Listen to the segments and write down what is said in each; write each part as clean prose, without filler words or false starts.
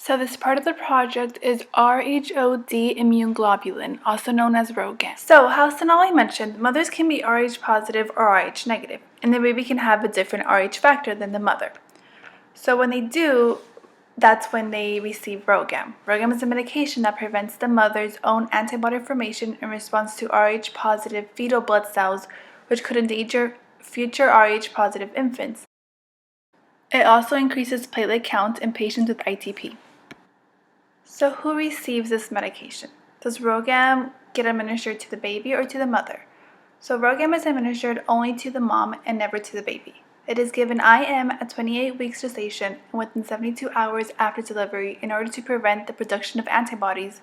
So this part of the project is Rhod immune globulin, also known as Rhogam. So how Sonali mentioned, mothers can be Rh positive or Rh negative, and the baby can have a different Rh factor than the mother. So when they do, that's when they receive Rhogam. Rhogam is a medication that prevents the mother's own antibody formation in response to Rh positive fetal blood cells, which could endanger future Rh positive infants. It also increases platelet count in patients with ITP. So who receives this medication? Does Rhogam get administered to the baby or to the mother? So Rhogam is administered only to the mom and never to the baby. It is given IM at 28 weeks gestation and within 72 hours after delivery in order to prevent the production of antibodies.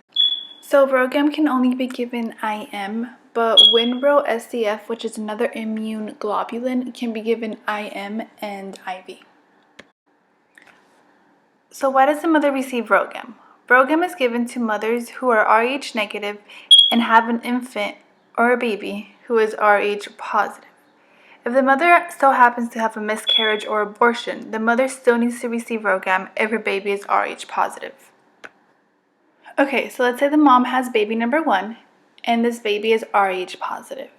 So Rhogam can only be given IM, but Winro SCF, which is another immune globulin, can be given IM and IV. So why does the mother receive Rhogam? Rhogam is given to mothers who are Rh negative and have an infant or a baby who is Rh positive. If the mother still happens to have a miscarriage or abortion, the mother still needs to receive Rhogam if her baby is Rh positive. Okay, so let's say the mom has baby number 1 and this baby is Rh positive.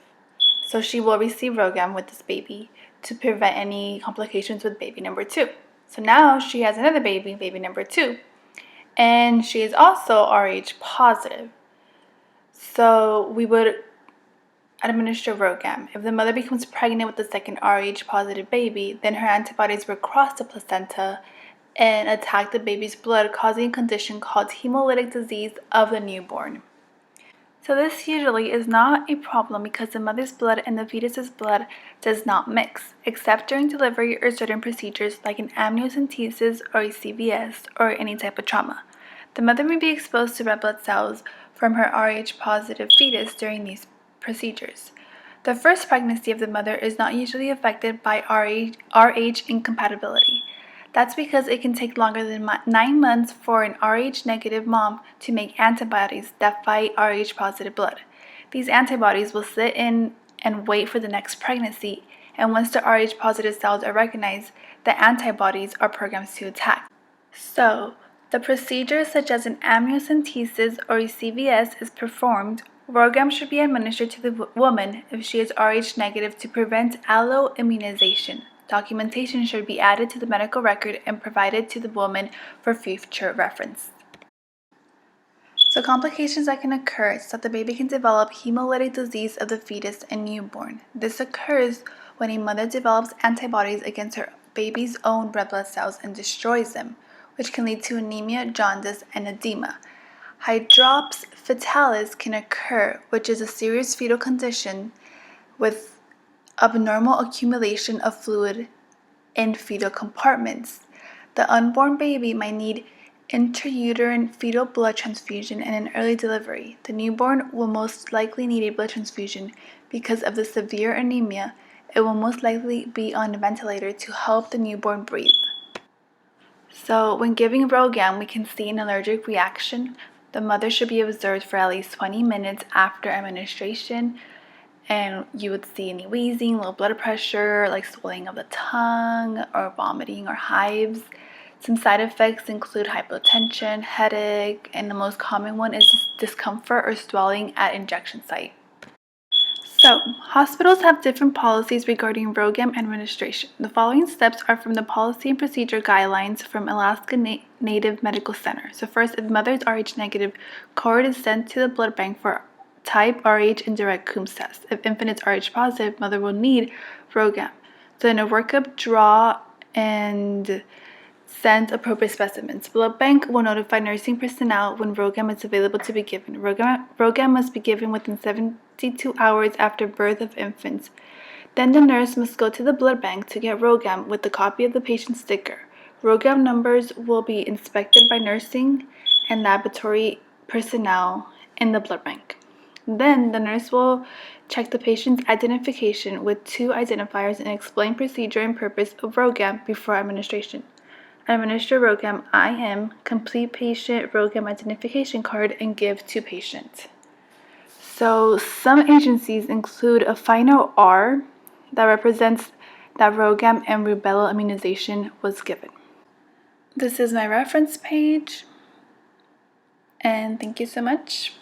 So she will receive Rhogam with this baby to prevent any complications with baby number 2. So now she has another baby, baby number 2, and she is also Rh positive. So we would administer Rhogam. If the mother becomes pregnant with the second Rh positive baby, then her antibodies will cross the placenta and attack the baby's blood, causing a condition called hemolytic disease of the newborn. So this usually is not a problem because the mother's blood and the fetus's blood does not mix, except during delivery or certain procedures like an amniocentesis or a CVS or any type of trauma. The mother may be exposed to red blood cells from her Rh positive fetus during these procedures. The first pregnancy of the mother is not usually affected by Rh incompatibility. That's because it can take longer than 9 months for an Rh negative mom to make antibodies that fight Rh positive blood. These antibodies will sit in and wait for the next pregnancy, and once the Rh positive cells are recognized, the antibodies are programmed to attack. So, the procedure such as an amniocentesis or a CVS is performed. Rhogam should be administered to the woman if she is Rh negative to prevent alloimmunization. Documentation should be added to the medical record and provided to the woman for future reference. So complications that can occur is that the baby can develop hemolytic disease of the fetus and newborn. This occurs when a mother develops antibodies against her baby's own red blood cells and destroys them, which can lead to anemia, jaundice, and edema. Hydrops fetalis can occur, which is a serious fetal condition with abnormal accumulation of fluid in fetal compartments. The unborn baby might need intrauterine fetal blood transfusion and an early delivery. The newborn will most likely need a blood transfusion because of the severe anemia. It will most likely be on a ventilator to help the newborn breathe. So when giving Rhogam, we can see an allergic reaction. The mother should be observed for at least 20 minutes after administration, and you would see any wheezing, low blood pressure, like swelling of the tongue, or vomiting or hives. Some side effects include hypotension, headache, and the most common one is discomfort or swelling at injection site. So, hospitals have different policies regarding Rhogam administration. The following steps are from the policy and procedure guidelines from Alaska Native Medical Center. So first, if mother is Rh negative, cord is sent to the blood bank for type Rh and direct Coombs test. If infant is Rh positive, mother will need Rhogam. So in a workup, draw and send appropriate specimens. Blood bank will notify nursing personnel when Rhogam is available to be given. Rhogam must be given within 72 hours after birth of infants. Then the nurse must go to the blood bank to get Rhogam with a copy of the patient's sticker. Rhogam numbers will be inspected by nursing and laboratory personnel in the blood bank. Then the nurse will check the patient's identification with 2 identifiers and explain procedure and purpose of Rhogam before administration. Administer Rhogam IM, complete patient Rhogam identification card, and give to patient. So some agencies include a final R that represents that Rhogam and rubella immunization was given. This is my reference page, and thank you so much.